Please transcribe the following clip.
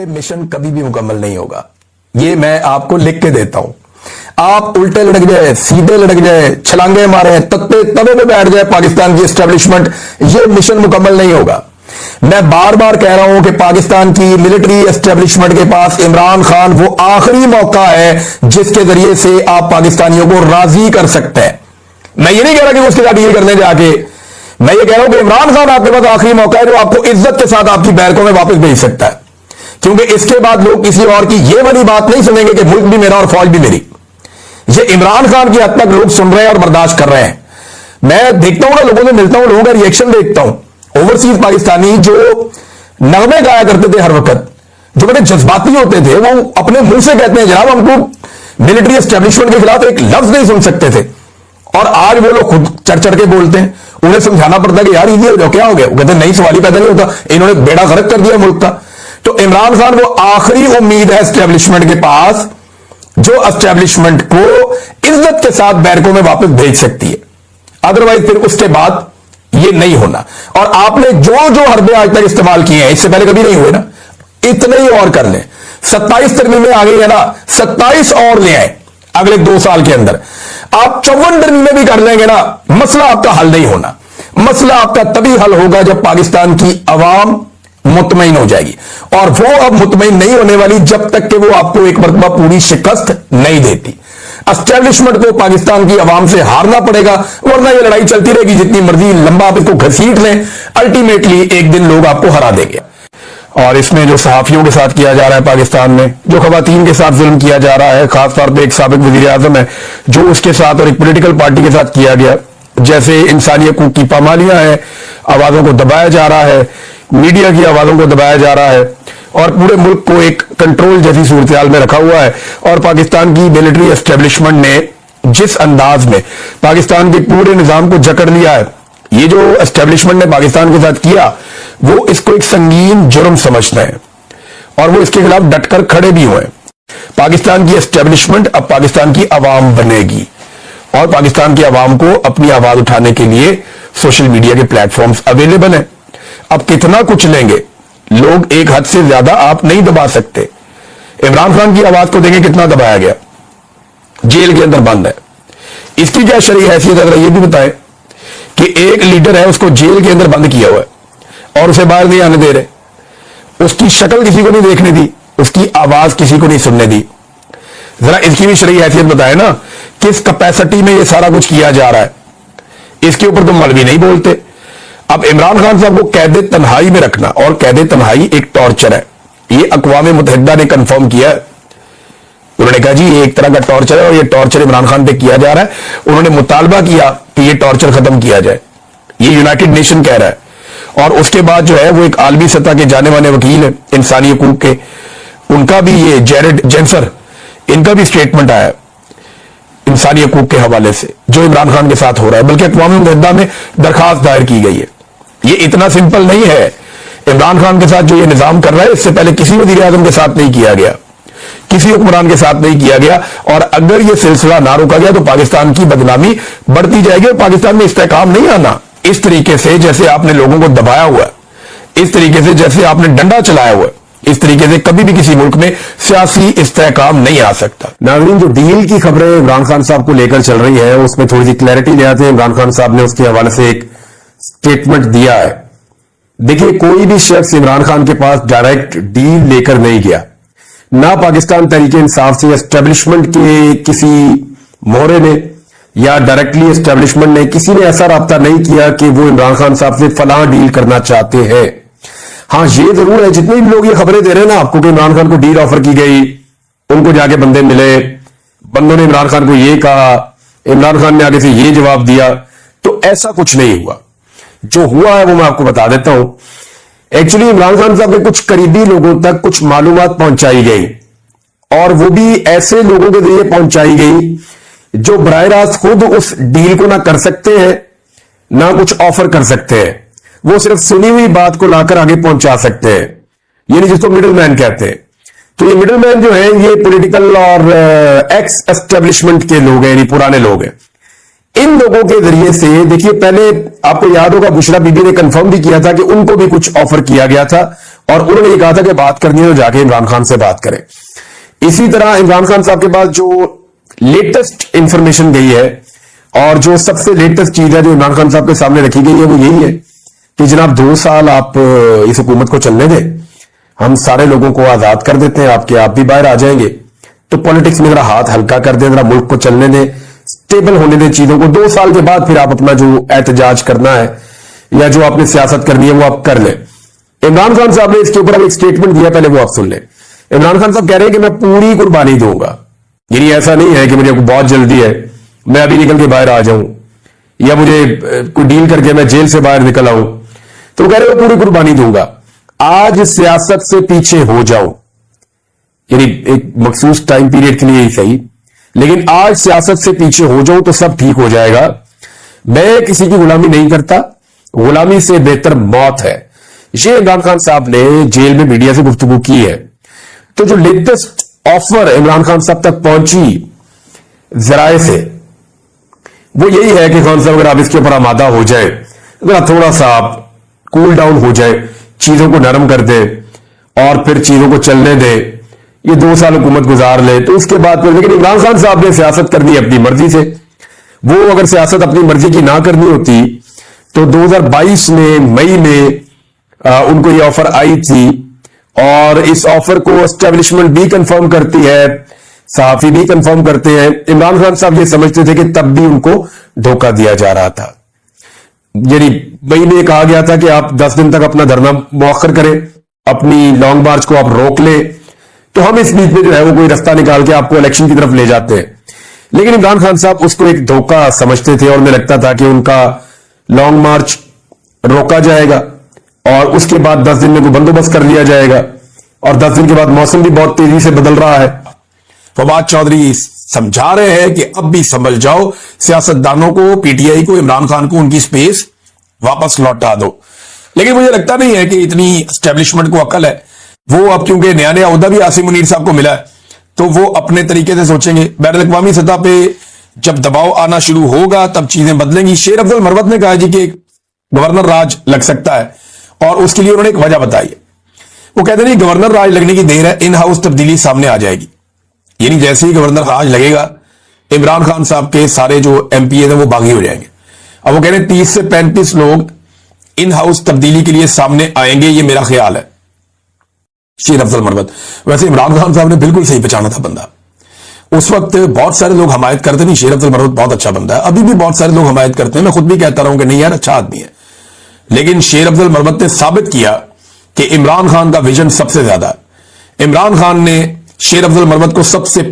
ये मिशन कभी भी मुकम्मल नहीं होगा। ये मैं आपको लिख के देता हूं। आप उल्टे लटक जाए, सीधे लटक जाए, छलांगे मारे, तत्ते तवे पे बैठ जाए पाकिस्तान की एस्टेब्लिशमेंट, ये मिशन मुकम्मल नहीं होगा। मैं बार बार कह रहा हूं कि पाकिस्तान की मिलिट्री एस्टेब्लिशमेंट के पास इमरान खान वो आखिरी मौका है जिसके जरिए से आप पाकिस्तानियों को राजी कर सकते हैं। मैं ये नहीं कह रहा कि उसके साथ डील करने जाके, मैं ये कह रहा हूं कि इमरान खान आपके पास आखिरी मौका है जो आपको इज्जत के साथ आपकी बैरकों में वापस भेज सकता है, क्योंकि इसके बाद लोग किसी और की ये वाली बात नहीं सुनेंगे कि मुल्क भी मेरा और फौज भी मेरी। ये इमरान खान की हद तक लोग सुन रहे हैं और बर्दाश्त कर रहे हैं। मैं देखता हूं ना, लोगों से मिलता हूं, लोगों का रिएक्शन देखता हूं। ओवरसीज पाकिस्तानी जो नगमे गाया करते थे हर वक्त, जो बड़े जज्बाती होते थे, वो अपने मुंह से कहते हैं जनाब हमको मिलिट्री एस्टेब्लिशमेंट के खिलाफ एक लफ्ज नहीं सुन सकते थे, और आज वो लोग खुद चढ़ चढ़ के बोलते हैं। उन्हें समझाना पड़ता है कि यार ये हो जाओ, क्या हो गया? वो कहते हैं नहीं, सवाल ही पैदा नहीं होता, इन्होंने बेड़ा गर्क कर दिया मुल्क का। तो इमरान खान वो आखिरी उम्मीद है एस्टेब्लिशमेंट के पास जो एस्टेब्लिशमेंट को इज्जत के साथ बैरकों में वापस भेज सकती है। अदरवाइज फिर उसके बाद ये नहीं होना। और आपने जो जो हरबे आज तक इस्तेमाल किए हैं, इससे पहले कभी नहीं हुए ना, इतने ही और कर लें। 27 तरमीमें आ गई है ना, 27 और ले आए अगले 2 साल के अंदर। आप 54 तरमीमें भी कर लेंगे ना, मसला आपका हल नहीं होना। मसला आपका तभी हल होगा जब पाकिस्तान की अवाम मुतमईन हो जाएगी, और वो अब मुतमईन नहीं होने वाली जब तक कि वो आपको एक मरतबा पूरी शिकस्त नहीं देती। एस्टेब्लिशमेंट को पाकिस्तान की अवाम से हारना पड़ेगा, वरना ये लड़ाई चलती रहेगी जितनी मर्जी लंबा आप इसको घसीट लें, अल्टीमेटली एक दिन लोग आपको हरा देंगे। और इसमें जो सहाफियों के साथ किया जा रहा है पाकिस्तान में, जो खवातीन के साथ जुल्म किया जा रहा है, खासतौर पर एक साबिक वजीर आजम है जो उसके साथ और एक पोलिटिकल पार्टी के साथ किया गया, जैसे इंसानी हकूक की पामालियां हैं, आवाजों को दबाया जा रहा है, मीडिया की आवाजों को दबाया जा रहा है, और पूरे मुल्क को एक कंट्रोल जैसी सूरत में रखा हुआ है। और पाकिस्तान की मिलिट्री एस्टेब्लिशमेंट ने जिस अंदाज में पाकिस्तान के पूरे निजाम को जकड़ लिया है, ये जो एस्टेब्लिशमेंट ने पाकिस्तान के साथ किया, वो इसको एक संगीन जुर्म समझते हैं और वो इसके खिलाफ डटकर खड़े भी हुए। पाकिस्तान की एस्टेब्लिशमेंट अब पाकिस्तान की आवाम बनेगी, और पाकिस्तान की आवाम को अपनी आवाज उठाने के लिए सोशल मीडिया के प्लेटफॉर्म्स अवेलेबल हैं। अब कितना कुछ लेंगे लोग, एक हद से ज्यादा आप नहीं दबा सकते। इमरान खान की आवाज को देखें कितना दबाया गया, जेल के अंदर बंद है। इसकी क्या शरई हैसियत है, ये भी बताएं कि एक लीडर है, उसको जेल के अंदर बंद किया हुआ है और उसे बाहर नहीं आने दे रहे, उसकी शक्ल किसी को नहीं देखने दी, उसकी आवाज किसी को नहीं सुनने दी। जरा इसकी भी शरई हैसियत बताए ना, किस कैपेसिटी में ये सारा कुछ किया जा रहा है। इसके ऊपर तो मौलवी नहीं बोलते। अब इमरान खान साहब को कैद तन्हाई में रखना, और कैद तन्हाई एक टॉर्चर है, ये अक़वाम मुत्तहिदा ने कंफर्म किया है। उन्होंने कहा जी ये एक तरह का टॉर्चर है और ये टॉर्चर इमरान खान पे किया जा रहा है। उन्होंने मुतालबा किया कि ये टॉर्चर खत्म किया जाए, ये यूनाइटेड नेशन कह रहा है। और उसके बाद जो है वो एक आलमी सतह के जाने माने वकील है इंसानी हकूक के, उनका भी ये जेरेड जेंसर, इनका भी स्टेटमेंट आया है इंसानी हकूक के हवाले से जो इमरान खान के साथ हो रहा है, बल्कि अक़वाम मुत्तहिदा में दरखास्त दायर की गई है। ये इतना सिंपल नहीं है। इमरान खान के साथ जो ये निजाम कर रहा है, इससे पहले किसी वज़ीर आज़म के साथ नहीं किया गया, किसी हुक्मरान के साथ नहीं किया गया। और अगर ये सिलसिला ना रोका गया तो पाकिस्तान की बदनामी बढ़ती जाएगी और पाकिस्तान में इस्तेहकाम नहीं आना। इस तरीके से जैसे आपने लोगों को दबाया हुआ है, इस तरीके से जैसे आपने डंडा चलाया हुआ है, इस तरीके से कभी भी किसी मुल्क में सियासी इस्तेहकाम नहीं आ सकता। नाज़रीन, जो डील की खबरें इमरान खान साहब को लेकर चल रही है, उसमें थोड़ी सी क्लैरिटी ले आते हैं। इमरान खान साहब ने उसके हवाले से एक स्टेटमेंट दिया है। देखिए, कोई भी शख्स इमरान खान के पास डायरेक्ट डील लेकर नहीं गया, ना पाकिस्तान तहरीक इंसाफ से एस्टेब्लिशमेंट के किसी मोहरे ने या डायरेक्टली एस्टेब्लिशमेंट ने, किसी ने ऐसा राब्ता नहीं किया कि वो इमरान खान साहब से फलां डील करना चाहते हैं। हाँ, ये जरूर है, जितने भी लोग ये खबरें दे रहे हैं ना आपको कि इमरान खान को डील ऑफर की गई, उनको जाके बंदे मिले, बंदों ने इमरान खान को ये कहा, इमरान खान ने आगे से ये जवाब दिया, तो ऐसा कुछ नहीं हुआ। जो हुआ है वो मैं आपको बता देता हूं। एक्चुअली इमरान खान साहब के कुछ करीबी लोगों तक कुछ मालूमात पहुंचाई गई, और वो भी ऐसे लोगों के जरिए पहुंचाई गई जो बराह रास्त खुद उस डील को ना कर सकते हैं ना कुछ ऑफर कर सकते हैं। वो सिर्फ सुनी हुई बात को लाकर आगे पहुंचा सकते हैं, यानी जिसको मिडिल मैन कहते हैं। तो ये मिडिल मैन जो है ये पॉलिटिकल और एक्स एस्टेब्लिशमेंट के लोग हैं, यानी पुराने लोग हैं। इन लोगों के जरिए से देखिए, पहले आपको याद होगा बुशरा बीबी ने कंफर्म भी किया था कि उनको भी कुछ ऑफर किया गया था اور انہوں نے یہ کہا تھا کہ بات کرنی ہے تو جا کے عمران خان سے بات کریں. اسی طرح عمران خان صاحب کے پاس جو لیٹسٹ انفارمیشن گئی ہے اور جو سب سے لیٹسٹ چیز ہے جو عمران خان صاحب کے سامنے رکھی گئی ہے وہ یہی ہے کہ جناب 2 سال آپ اس حکومت کو چلنے دیں, ہم سارے لوگوں کو آزاد کر دیتے ہیں, آپ بھی باہر آ جائیں گے, تو پالیٹکس میں ذرا ہاتھ ہلکا کر دیں, ذرا ملک کو چلنے دیں, سٹیبل ہونے دیں چیزوں کو. 2 سال کے بعد پھر آپ اپنا جو احتجاج کرنا ہے یا جو آپ نے سیاست کرنی ہے وہ آپ کر لیں. عمران خان صاحب نے اس کے اوپر ایک سٹیٹمنٹ دیا, پہلے وہ آپ سن لیں. عمران خان صاحب کہہ رہے ہیں کہ میں پوری قربانی دوں گا, یعنی ایسا نہیں ہے کہ مجھے بہت جلدی ہے میں ابھی نکل کے باہر آ جاؤں یا مجھے کوئی ڈیل کر کے میں جیل سے باہر نکل آؤں. تو وہ کہہ رہے ہیں پوری قربانی دوں گا, آج سیاست سے پیچھے ہو جاؤں, یعنی ایک مخصوص ٹائم پیریڈ کے لیے ہی صحیح, لیکن آج سیاست سے پیچھے ہو جاؤں تو سب ٹھیک ہو جائے گا. میں کسی کی غلامی نہیں کرتا, غلامی سے بہتر موت ہے. یہ عمران خان صاحب نے جیل میں میڈیا سے گفتگو کی ہے. تو جو لیٹسٹ آفر عمران خان صاحب تک پہنچی ذرائع سے وہ یہی ہے کہ خان صاحب اگر آپ اس کے اوپر آمادہ ہو جائے, اگر تھوڑا سا آپ کول ڈاؤن ہو جائے, چیزوں کو نرم کر دے اور پھر چیزوں کو چلنے دے, یہ 2 سال حکومت گزار لے تو اس کے بعد پھر. لیکن عمران خان صاحب نے سیاست کرنی اپنی مرضی سے. وہ اگر سیاست اپنی مرضی کی نہ کرنی ہوتی تو 2022 میں مئی میں ان کو یہ آفر آئی تھی, اور اس آفر کو اسٹیبلشمنٹ بھی کنفرم کرتی ہے, صحافی بھی کنفرم کرتے ہیں. عمران خان صاحب یہ سمجھتے تھے کہ تب بھی ان کو دھوکہ دیا جا رہا تھا. یعنی مئی میں کہا گیا تھا کہ آپ 10 دن تک اپنا دھرنا مؤخر کریں, اپنی لانگ مارچ کو آپ روک لیں, تو ہم اس بیچ میں جو ہے وہ کوئی رستہ نکال کے آپ کو الیکشن کی طرف لے جاتے ہیں. لیکن عمران خان صاحب اس کو ایک دھوکہ سمجھتے تھے, اور انہیں لگتا تھا کہ ان کا لانگ مارچ روکا جائے گا اور اس کے بعد 10 دن میں کوئی بندوبست کر لیا جائے گا, اور 10 دن کے بعد موسم بھی بہت تیزی سے بدل رہا ہے. فواد چودھری سمجھا رہے ہیں کہ اب بھی سنبھل جاؤ, سیاستدانوں کو, پی ٹی آئی کو, عمران خان کو ان کی سپیس واپس لوٹا دو. لیکن مجھے لگتا نہیں ہے کہ اتنی اسٹیبلشمنٹ کو عقل ہے. وہ اب کیونکہ نیا نیا عہدہ بھی عاصم منیر صاحب کو ملا ہے تو وہ اپنے طریقے سے سوچیں گے. بین الاقوامی سطح پہ جب دباؤ آنا شروع ہوگا تب چیزیں بدلیں گی. شیر افضل مروت نے کہا جی کہ گورنر راج لگ سکتا ہے, اور اس کے لیے انہوں نے ایک وجہ بتائی ہے. وہ کہتے ہیں گورنر راج لگنے کی دیر ہے, ان ہاؤس تبدیلی سامنے آ جائے گی. یعنی جیسے ہی گورنر راج لگے گا عمران خان صاحب کے سارے جو ایم پی ایز ہیں وہ باغی ہو جائیں گے. اب وہ کہہ رہے ہیں 30 سے 35 لوگ ان ہاؤس تبدیلی کے لیے سامنے آئیں گے, یہ میرا خیال ہے. شیر افضل مروت ویسے عمران خان صاحب نے بالکل صحیح پہچانا تھا بندہ. اس وقت بہت سارے لوگ حمایت کرتے نہیں, شیر افضل مروت بہت اچھا بندہ ہے, ابھی بھی بہت سارے لوگ حمایت کرتے ہیں. میں خود بھی کہتا رہا ہوں کہ نہیں یار اچھا آدمی ہے, لیکن شیر افضل مروت نے ثابت کیا کہ عمران خان کا ویژن سب سے زیادہ ہے. عمران خان نے شیر افضل مروت کو سب سے